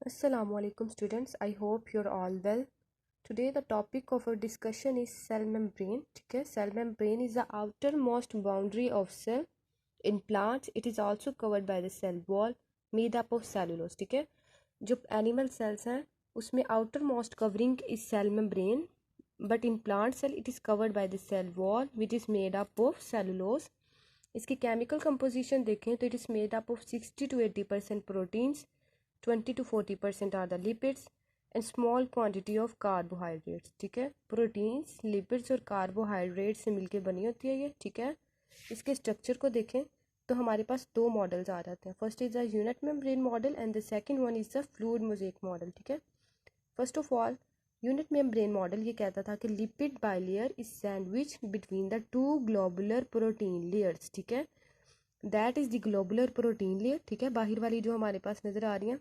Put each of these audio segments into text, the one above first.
Assalamualaikum students, I hope you're all well. Today the topic of our discussion is cell membrane. ठीक है, cell membrane is the outermost boundary of cell. In plants it is also covered by the cell wall made up of cellulose. ठीक है, जो animal cells हैं उसमें outermost covering is cell membrane, but in plant cell it is covered by the cell wall which is made up of cellulose. इसकी chemical composition देखें तो it is made up of 60 to 80% proteins, 20 to 40% are the lipids and small quantity of carbohydrates. ठीक है, proteins, lipids और carbohydrate से मिलके बनी होती है ये. ठीक है, इसके स्ट्रक्चर को देखें तो हमारे पास दो मॉडल्स आ जाते हैं. First is the unit membrane model and the second one is the fluid mosaic model. ठीक है, first of all unit membrane model ये कहता था कि lipid bilayer is sandwich between the two globular protein layers. ठीक है, that is the globular protein layer. ठीक है, बाहर वाली जो हमारे पास नज़र आ रही हैं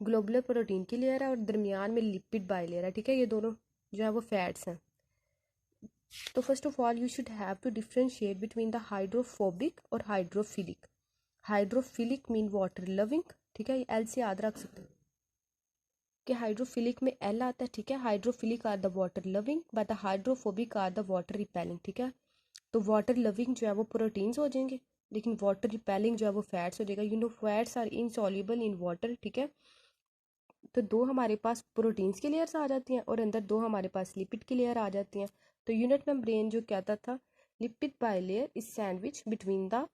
ग्लोबुलर प्रोटीन की लेयर है और दरमियान में लिपिड बाई लेयर है. ठीक है, ये दोनों जो है वो फैट्स हैं. तो first of all you should have to differentiate between the hydrophobic और hydrophilic. Hydrophilic mean water loving. ठीक है, ये एल से याद रख सकते हैं कि हाइड्रोफिलिक में एल आता है. ठीक है, hydrophilic are the water loving but the hydrophobic are the water repelling. ठीक है, तो वाटर लविंग जो है वो प्रोटीन्स हो जाएंगे लेकिन वाटर रिपेलिंग जो है वो फैट्स हो जाएगा. You know fats are insoluble in water. ठीक है, तो दो हमारे पास प्रोटीन्स की लेयर्स आ जाती हैं और अंदर दो हमारे पास लिपिड की लेयर आ जाती हैं. तो यूनिट मेम्ब्रेन जो कहता था lipid by layer is sandwich between the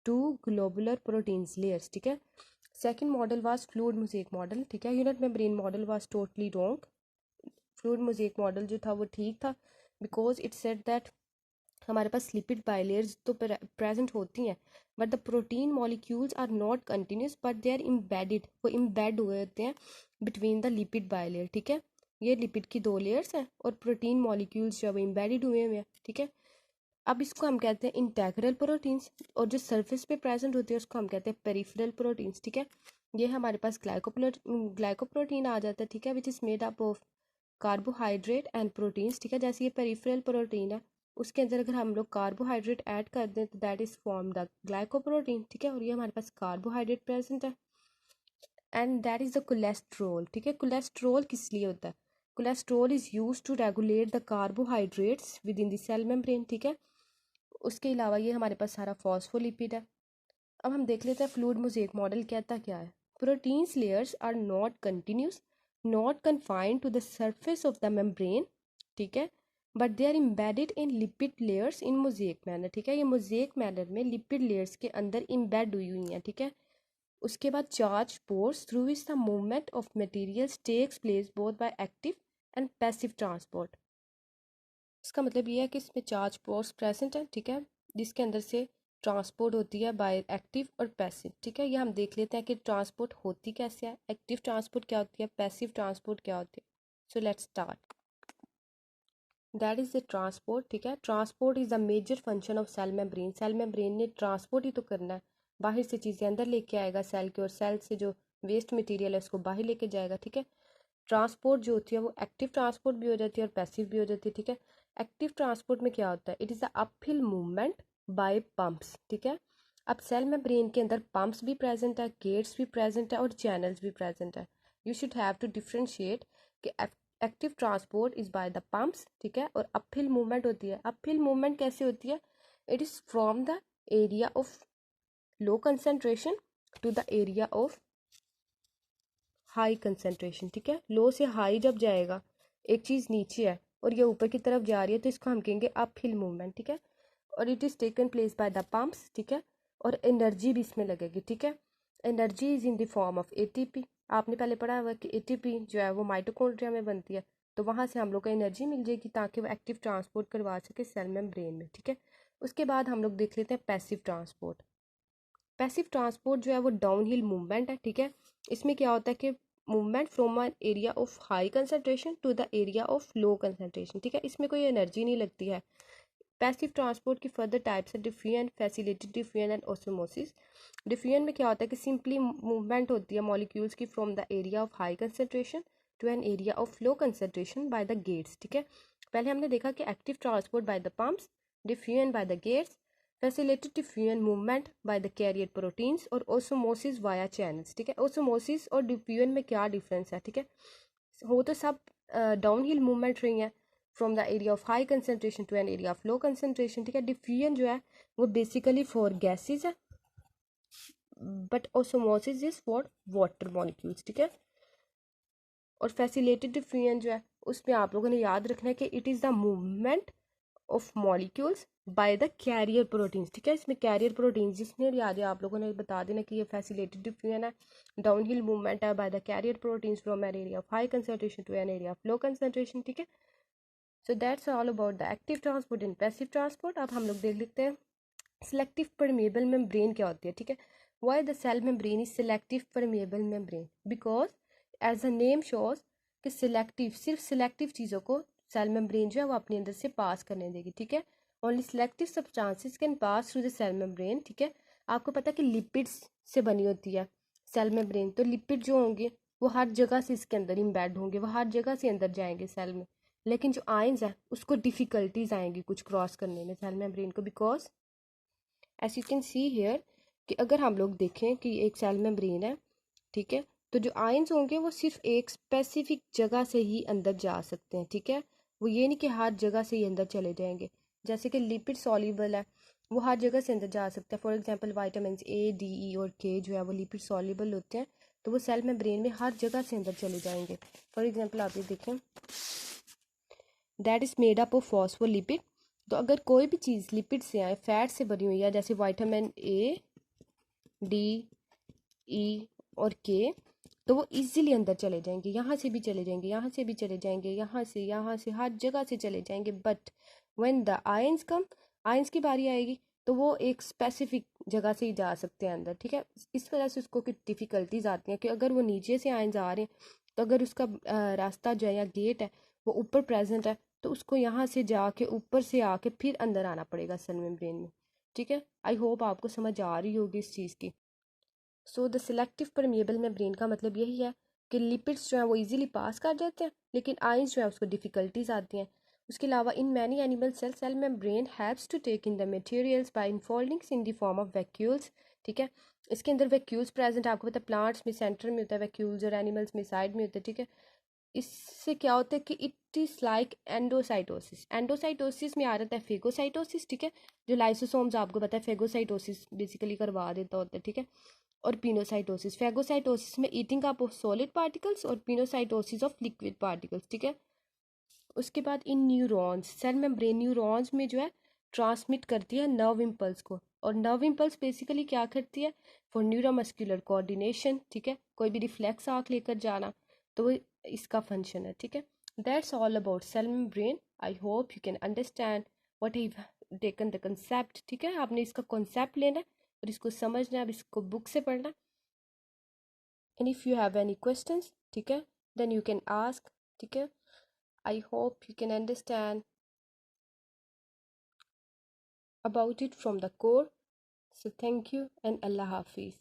two globular proteins layers. ठीक है, second model was fluid mosaic model. ठीक है, unit membrane model was totally wrong. Fluid mosaic model जो था वो ठीक था बिकॉज इट सेड दैट हमारे पास लिपिड बाइलेयर्स तो प्रेजेंट होती हैं but the protein molecules are not continuous but they are embedded. वो इम्बेड हुए होते हैं बिटवीन द लिपिड बाइलेयर. ठीक है, ये लिपिड की दो लेयर्स हैं और प्रोटीन मॉलिक्यूल्स जो है इम्बेडेड हुए हुए हैं. ठीक है, अब इसको हम कहते हैं इंटेग्रल प्रोटीन्स और जो सरफेस पे प्रेजेंट होती है उसको हम कहते हैं पेरिफेरल प्रोटीन्स. ठीक है, ये हमारे पास ग्लाइकोप्रोटीन आ जाता है. ठीक है, which is made up of carbohydrate and proteins. ठीक है, जैसे ये पेरिफेरल प्रोटीन है उसके अंदर अगर हम लोग कार्बोहाइड्रेट ऐड कर दें तो that is form the glycoprotein. ठीक है, और ये हमारे पास कार्बोहाइड्रेट प्रेजेंट है and that is the cholesterol. ठीक है, कोलेस्ट्रोल किस लिए होता है? Cholesterol is use to regulate the carbohydrates within the cell membrane. ठीक है, उसके अलावा ये हमारे पास सारा फॉस्फोलिपिड है. अब हम देख लेते हैं फ्लूइड मोज़ेक मॉडल कहता क्या है. Proteins layers are not continuous, not confined to the surface of the membrane. ठीक है, but they are embedded in lipid layers in mosaic manner. ठीक है, ये मोज़ेक मैनर में लिपिड लेयर्स के अंदर इम्बेड हुई हुई हैं. ठीक है, उसके बाद charge pores through which the movement of materials takes place both by active and passive transport. इसका मतलब ये है कि इसमें चार्ज पोर्स प्रेजेंट है. ठीक है, जिसके अंदर से ट्रांसपोर्ट होती है बाय एक्टिव और पैसिव. ठीक है, ये हम देख लेते हैं कि ट्रांसपोर्ट होती कैसे है, एक्टिव ट्रांसपोर्ट क्या होती है, पैसिव ट्रांसपोर्ट क्या होती है. So let's start. That is the transport. ठीक है, transport is the major function of cell membrane. Cell membrane ने ट्रांसपोर्ट ही तो करना है, बाहर से चीज़ें अंदर लेके आएगा सेल के और सेल से जो वेस्ट मटेरियल है उसको बाहर लेके जाएगा. ठीक है, ट्रांसपोर्ट जो होती है वो एक्टिव ट्रांसपोर्ट भी हो जाती है और पैसिव भी हो जाती है. ठीक है, एक्टिव ट्रांसपोर्ट में क्या होता है? It is the uphill movement by pumps. ठीक है, अब सेल मेम्ब्रेन के अंदर पंप्स भी प्रेजेंट है, गेट्स भी प्रेजेंट है और चैनल्स भी प्रेजेंट है. You should have to differentiate कि active transport is by the pumps. ठीक है, और अपहिल मूवमेंट होती है. अपहिल मूवमेंट कैसे होती है? It is from the area of low concentration to the area of high concentration. ठीक है, लो से हाई जब जाएगा, एक चीज़ नीचे है और ये ऊपर की तरफ जा रही है तो इसको हम कहेंगे अपहिल मूवमेंट. ठीक है, और it is taken place by the pumps. ठीक है, और एनर्जी भी इसमें लगेगी. ठीक है, energy is in the form of ATP. आपने पहले पढ़ा हुआ कि एटीपी जो है वो माइटोकॉन्ड्रिया में बनती है, तो वहाँ से हम लोग को एनर्जी मिल जाएगी ताकि वो एक्टिव ट्रांसपोर्ट करवा सके सेल मेम्ब्रेन में. ठीक है, उसके बाद हम लोग देख लेते हैं पैसिव ट्रांसपोर्ट. पैसिव ट्रांसपोर्ट जो है वो डाउन हिल मूवमेंट है. ठीक है, इसमें क्या होता है कि movement from an area of high concentration to the area of low concentration. ठीक है, इसमें कोई एनर्जी नहीं लगती है. पैसिव ट्रांसपोर्ट की फर्दर टाइप्स है diffusion, facilitated diffusion and osmosis. Diffusion में क्या होता है कि सिंपली मूवमेंट होती है मॉलिक्यूल्स की from the area of high concentration to an area of low concentration by the gates. ठीक है, पहले हमने देखा कि active transport by the pumps, diffusion by the gates, facilitated diffusion movement by the carrier proteins और osmosis via channels, ठीक है। ओसोमोसिस और डिफ्यूजन में क्या डिफरेंस है, ठीक है। हो तो सब डाउन हिल मूवमेंट रही है from the area of high concentration to an area of low concentration, ठीक है। डिफ्यूजन जो है वो बेसिकली फॉर गैसेज है, but osmosis is for water molecules, ठीक है। और फैसिलिटेड डिफ्यूजन जो है उसमें आप लोगों ने याद रखना है कि it is the movement of molecules bye the carrier proteins, ठीक है। इसमें कैरियर प्रोटीन्स जिसने याद है आप लोगों ने बता देना कि ये फैसिलिटेड डिफ्यूजन है, डाउन हिल मूवमेंट है by the carrier proteins from an area of high concentration to an area of low concentration, ठीक है। So that's all about the active transport and passive transport. अब हम लोग देख लेते हैं सिलेक्टिव परमेबल मेम्ब्रेन क्या होती है, ठीक है। Why the cell membrane is selective permeable membrane, because as the name shows कि सिलेक्टिव, सिर्फ सिलेक्टिव चीज़ों को सेल मेम्ब्रेन जो है वो अपने अंदर से पास करने देगी, ठीक है। Only selective substances can pass through the cell membrane, ठीक है। आपको पता है कि लिपिड्स से बनी होती है सेल मेम्ब्रेन, तो लिपिड जो होंगे वो हर जगह से इसके अंदर इम्बेड होंगे, वो हर जगह से अंदर जाएंगे सेल में। लेकिन जो आयंस है उसको डिफिकल्टीज आएंगी कुछ क्रॉस करने में सेल मेम्ब्रेन को, because as you can see here कि अगर हम लोग देखें कि एक सेल मेम्ब्रेन है, ठीक है, तो जो आयंस होंगे वो सिर्फ एक स्पेसिफिक जगह से ही अंदर जा सकते हैं, ठीक है। वो ये नहीं कि हर जगह से ही अंदर चले जाएंगे। जैसे कि लिपिड सॉल्युबल है, वो हर जगह से अंदर जा सकता है। For example vitamin A, D, E और के जो है वो लिपिड सॉल्युबल होते हैं, तो वो सेल मेम्ब्रेन में हर जगह से अंदर चले जाएंगे। फॉर एग्जाम्पल आप ये देखें, that is made up of phospholipid. तो अगर कोई भी चीज़ लिपिड से आए, फैट से बनी हुई है, जैसे विटामिन ए, डी, ई और के, तो वो इजीली अंदर चले जाएंगे, यहाँ से भी चले जाएंगे, यहाँ से भी चले जाएंगे, यहाँ से हर जगह से चले जाएंगे। But when the ions come, ions की बारी आएगी तो वो एक स्पेसिफिक जगह से ही जा सकते हैं अंदर, ठीक है। इस वजह से उसको कुछ डिफ़िकल्टीज आती हैं कि अगर वो नीचे से आयंस आ रहे हैं तो अगर उसका रास्ता जो है या गेट है वो ऊपर प्रेजेंट है तो उसको यहाँ से जाके ऊपर से आके फिर अंदर आना पड़ेगा सेल मेम्ब्रेन में, ठीक है। आई होप आपको समझ आ रही होगी इस चीज़ की। So the selective permeable membrane का मतलब यही है कि लिपिड्स जो है वो इजीली पास कर जाते हैं, लेकिन आयंस जो है उसको डिफिकल्टीज आती हैं। उसके अलावा in many animal cell, cell membrane haves to take in the materials by infoldings in the form of vacuoles, ठीक है। इसके अंदर वैक्यूल्स प्रेजेंट है, आपको पता है प्लांट्स में सेंटर में होता है वैक्यूल्स और एनिमल्स में साइड में होता है, ठीक है। इससे क्या होता है कि it is like endocytosis, endocytosis में आ जाता है फेगोसाइटोसिस, ठीक है। जो लाइसोसोम्स आपको पता है फेगोसाइटोसिस बेसिकली करवा देता होता है, ठीक है। और पिनोसाइटोसिस, फेगोसाइटोसिस में eating up of solid particles और पिनोसाइटोसिस ऑफ लिक्विड पार्टिकल्स, ठीक है। उसके बाद इन न्यूरॉन्स, सेल मेम्ब्रेन न्यूरॉन्स में जो है ट्रांसमिट करती है नर्व इम्पल्स को, और नर्व इम्पल्स बेसिकली क्या करती है, फॉर न्यूरोमस्कुलर कोऑर्डिनेशन, ठीक है। कोई भी रिफ्लेक्स आँख लेकर जाना, तो वो इसका फंक्शन है, ठीक है। That's all about cell membrane. I hope you can understand what I taken the concept, ठीक है। आपने इसका कॉन्सेप्ट लेना है और इसको समझना है, अब इसको बुक से पढ़ना। And if you have any questions, ठीक है, देन यू कैन आस्क, ठीक है। I hope you can understand about it from the core. So thank you and Allah Hafiz.